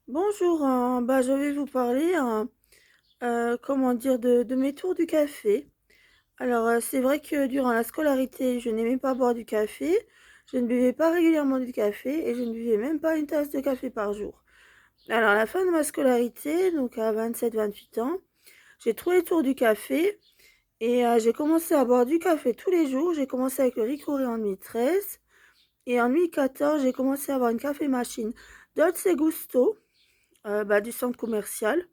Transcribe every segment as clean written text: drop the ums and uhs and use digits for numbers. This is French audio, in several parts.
Bonjour, je vais vous parler, comment dire, de mes tours du café. Alors, c'est vrai que durant la scolarité, je n'aimais pas boire du café, je ne buvais pas régulièrement du café et je ne buvais même pas une tasse de café par jour. Alors, à la fin de ma scolarité, donc à 27-28 ans, j'ai trouvé le tour du café et j'ai commencé à boire du café tous les jours. J'ai commencé avec le Ricoré en 2013 et en 2014, j'ai commencé à avoir une café machine Dolce Gusto, du centre commercial.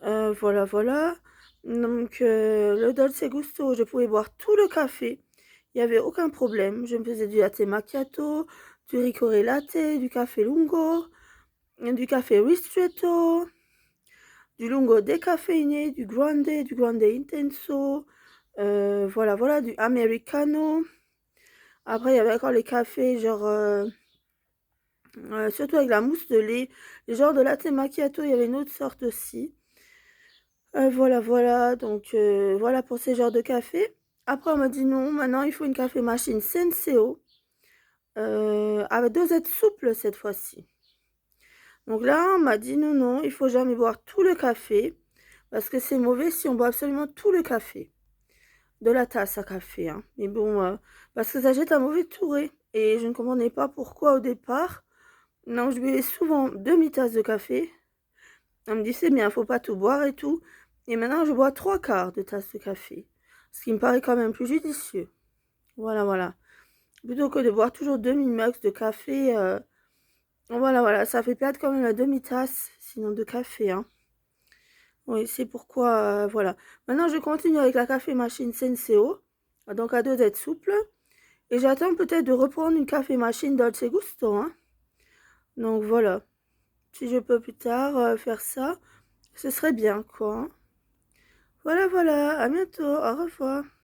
Voilà, voilà. Donc, le Dolce Gusto, je pouvais boire tout le café. Il y avait aucun problème. Je me faisais du latte macchiato, du ricoré latte, du café lungo, du café ristretto, du lungo décaféiné, du grande intenso, voilà, voilà, du americano. Après, il y avait encore les cafés genre, surtout avec la mousse de lait, les genres de latte macchiato, il y avait une autre sorte aussi. Voilà, voilà, donc voilà pour ces genres de café. Après, on m'a dit: «Non, maintenant il faut une café machine Senseo, avec dosette souple cette fois-ci». Donc là, on m'a dit: «Non, non, il faut jamais boire tout le café, parce que c'est mauvais si on boit absolument tout le café, de la tasse à café, hein». Mais bon, parce que ça jette un mauvais touré et je ne comprenais pas pourquoi au départ. Donc je buvais souvent demi-tasse de café. On me dit: «C'est bien, faut pas tout boire et tout», et maintenant je bois 3/4 de tasse de café, ce qui me paraît quand même plus judicieux. Voilà, voilà. Plutôt que de boire toujours demi-mug de café, voilà, voilà, ça fait perdre quand même la demi-tasse, sinon de café, hein. Oui, c'est pourquoi, voilà. Maintenant je continue avec la café machine Senseo, donc à dosette souple, et j'attends peut-être de reprendre une café machine Dolce Gusto, hein. Donc voilà, si je peux plus tard, faire ça, ce serait bien, quoi, hein. Voilà, voilà, à bientôt, au revoir.